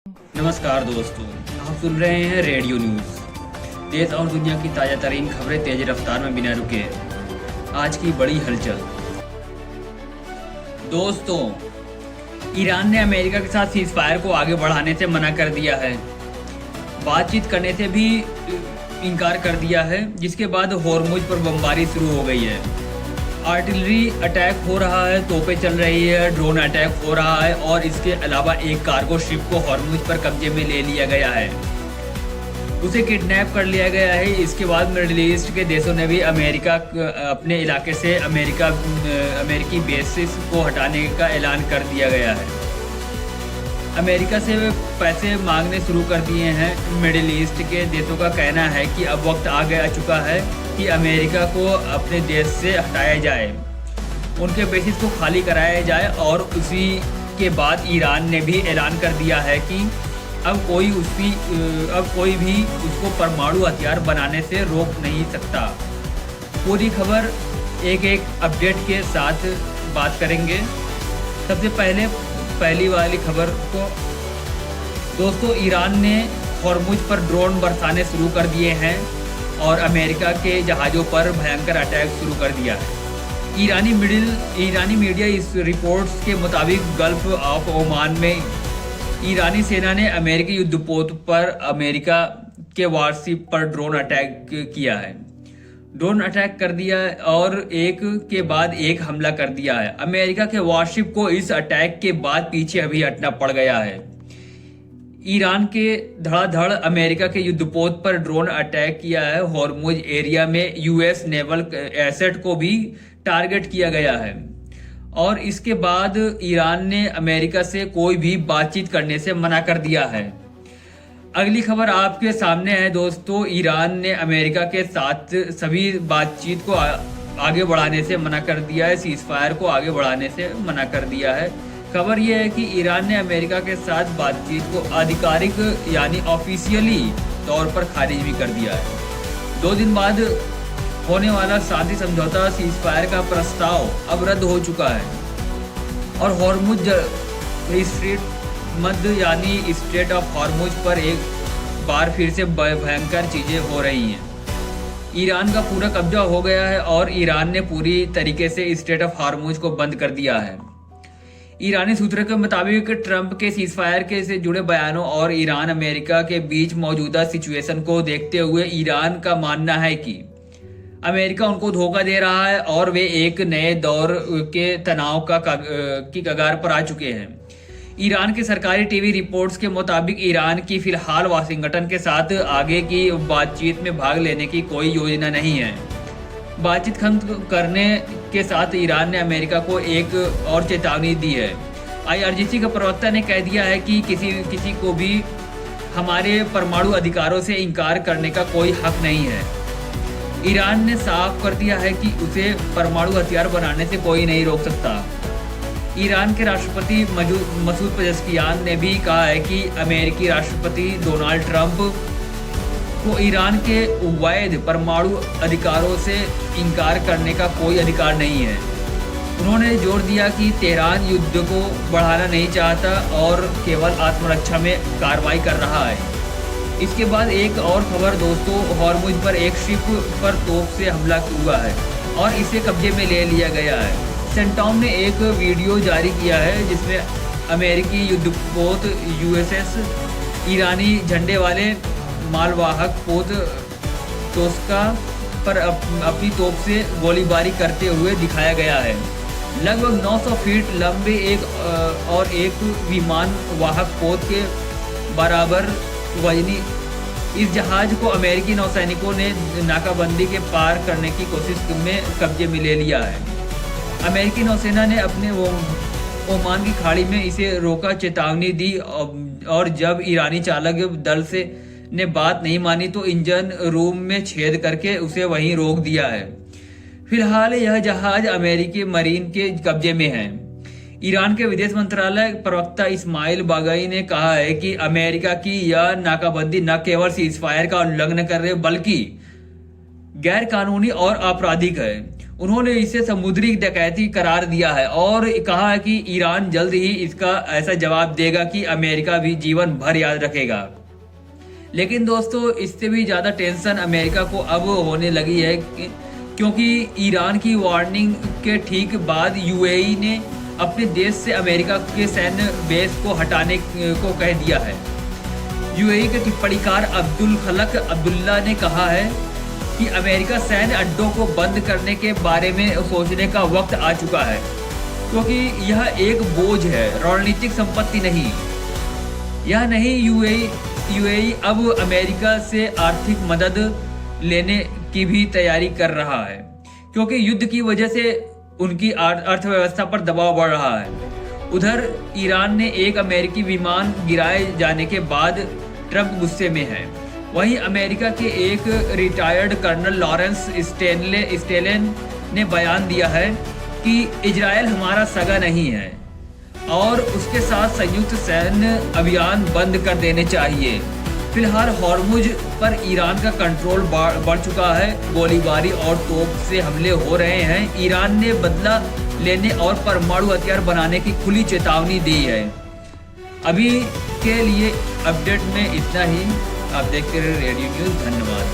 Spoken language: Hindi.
नमस्कार दोस्तों, आप सुन रहे हैं रेडियो न्यूज़। देश और दुनिया की ताज़ा तरीन खबरें तेज रफ्तार में बिना रुके। आज की बड़ी हलचल। दोस्तों, ईरान ने अमेरिका के साथ सीज़फायर को आगे बढ़ाने से मना कर दिया है। बातचीत करने से भी इनकार कर दिया है, जिसके बाद होर्मुज पर बमबारी शुरू हो गई है। आर्टिलरी अटैक हो रहा है, तोपें चल रही है, ड्रोन अटैक हो रहा है और इसके अलावा एक कार्गो शिप को हॉर्मुज पर कब्जे में ले लिया गया है। उसे किडनैप कर लिया गया है। इसके बाद मिडिल ईस्ट के देशों ने भी अमेरिका अपने इलाके से अमेरिकी बेसिस को हटाने का ऐलान कर दिया गया है। अमेरिका से पैसे मांगने शुरू कर दिए हैं। मिडिल ईस्ट के देशों का कहना है कि अब वक्त आ चुका है कि अमेरिका को अपने देश से हटाया जाए, उनके बेसिस को खाली कराया जाए। और उसी के बाद ईरान ने भी ऐलान कर दिया है कि अब कोई भी उसको परमाणु हथियार बनाने से रोक नहीं सकता। पूरी खबर एक अपडेट के साथ बात करेंगे। सबसे पहली वाली खबर को दोस्तों, ईरान ने हॉर्मुज पर ड्रोन बरसाने शुरू कर दिए हैं और अमेरिका के जहाज़ों पर भयंकर अटैक शुरू कर दिया है। ईरानी मीडिया इस रिपोर्ट्स के मुताबिक गल्फ ऑफ ओमान में ईरानी सेना ने अमेरिकी युद्धपोत पर अमेरिका के वारशिप पर ड्रोन अटैक किया है। ड्रोन अटैक कर दिया है और एक के बाद एक हमला कर दिया है। अमेरिका के वारशिप को इस अटैक के बाद पीछे अभी हटना पड़ गया है। ईरान के धड़ाधड़ अमेरिका के युद्धपोत पर ड्रोन अटैक किया है। हॉर्मुज एरिया में यूएस नेवल एसेट को भी टारगेट किया गया है। और इसके बाद ईरान ने अमेरिका से कोई भी बातचीत करने से मना कर दिया है। अगली खबर आपके सामने है दोस्तों। ईरान ने अमेरिका के साथ सभी बातचीत को आगे बढ़ाने से मना कर दिया है। सीज़फायर को आगे बढ़ाने से मना कर दिया है। खबर यह है कि ईरान ने अमेरिका के साथ बातचीत को आधिकारिक यानी ऑफिशियली तौर पर खारिज भी कर दिया है। 2 दिन बाद होने वाला शांति समझौता सीज़फायर का प्रस्ताव अब रद्द हो चुका है और हॉर्मुज स्ट्रेट मध्य यानी स्ट्रेट ऑफ हॉर्मुज पर एक बार फिर से भयंकर चीजें हो रही हैं। ईरान का पूरा कब्जा हो गया है और ईरान ने पूरी तरीके से स्ट्रेट ऑफ हॉर्मुज को बंद कर दिया है। ईरानी सूत्रों के मुताबिक ट्रंप के सीज़फायर के से जुड़े बयानों और ईरान अमेरिका के बीच मौजूदा सिचुएशन को देखते हुए ईरान का मानना है कि अमेरिका उनको धोखा दे रहा है और वे एक नए दौर के तनाव की कगार पर आ चुके हैं। ईरान के सरकारी टीवी रिपोर्ट्स के मुताबिक ईरान की फिलहाल वाशिंगटन के साथ आगे की बातचीत में भाग लेने की कोई योजना नहीं है। बातचीत खत्म करने के साथ ईरान ने अमेरिका को एक और चेतावनी दी है। आईआरजीसी का प्रवक्ता ने कह दिया है कि किसी को भी हमारे परमाणु अधिकारों से इनकार करने का कोई हक नहीं है। ईरान ने साफ कर दिया है कि उसे परमाणु हथियार बनाने से कोई नहीं रोक सकता। ईरान के राष्ट्रपति मसूद पेज़ेश्कियान ने भी कहा है कि अमेरिकी राष्ट्रपति डोनाल्ड ट्रंप को ईरान के वैध परमाणु अधिकारों से इनकार करने का कोई अधिकार नहीं है। उन्होंने जोर दिया कि तेहरान युद्ध को बढ़ाना नहीं चाहता और केवल आत्मरक्षा में कार्रवाई कर रहा है। इसके बाद एक और खबर दोस्तों, हॉर्मुज पर एक शिप पर तोप से हमला हुआ है और इसे कब्जे में ले लिया गया है। सेंटॉम ने एक वीडियो जारी किया है जिसमें अमेरिकी युद्धपोत यूएसएस ईरानी झंडे वाले मालवाहक पोत तोस्का पर अपनी तोप से गोलीबारी करते हुए दिखाया गया है। लगभग 900 फीट लंबे एक विमान वाहक पोत के बराबर वजनी इस जहाज को अमेरिकी नौसैनिकों ने नाकाबंदी के पार करने की कोशिश में कब्जे में ले लिया है। अमेरिकी नौसेना ने अपने ओमान की खाड़ी में इसे रोका, चेतावनी दी और जब ईरानी चालक दल ने बात नहीं मानी तो इंजन रूम में छेद करके उसे वहीं रोक दिया है। फिलहाल यह जहाज अमेरिकी मरीन के कब्जे में है। ईरान के विदेश मंत्रालय प्रवक्ता इस्माइल बागई ने कहा है कि अमेरिका की यह नाकाबंदी न केवल सीज़फायर का उल्लंघन कर रही बल्कि गैर कानूनी और आपराधिक है। उन्होंने इसे समुद्री डकैती करार दिया है और कहा है कि ईरान जल्द ही इसका ऐसा जवाब देगा कि अमेरिका भी जीवन भर याद रखेगा। लेकिन दोस्तों इससे भी ज़्यादा टेंशन अमेरिका को अब होने लगी है क्योंकि ईरान की वार्निंग के ठीक बाद यूएई ने अपने देश से अमेरिका के सैन्य बेस को हटाने को कह दिया है। यूएई के टिप्पणीकार अब्दुल खलक अब्दुल्ला ने कहा है कि अमेरिका सैन्य अड्डों को बंद करने के बारे में सोचने का वक्त आ चुका है क्योंकि यह एक बोझ है, रणनीतिक संपत्ति नहीं। यह नहीं, यूएई अब अमेरिका से आर्थिक मदद लेने की भी तैयारी कर रहा है क्योंकि युद्ध की वजह से उनकी अर्थव्यवस्था पर दबाव बढ़ रहा है। उधर ईरान ने एक अमेरिकी विमान गिराए जाने के बाद ट्रंप गुस्से में है। वहीं अमेरिका के एक रिटायर्ड कर्नल लॉरेंस स्टेलन ने बयान दिया है कि इजराइल हमारा सगा नहीं है और उसके साथ संयुक्त सैन्य अभियान बंद कर देने चाहिए। फिलहाल हॉर्मुज पर ईरान का कंट्रोल बढ़ चुका है, गोलीबारी और तोप से हमले हो रहे हैं। ईरान ने बदला लेने और परमाणु हथियार बनाने की खुली चेतावनी दी है। अभी के लिए अपडेट में इतना ही। आप देखते रहे रेडियो न्यूज़। धन्यवाद।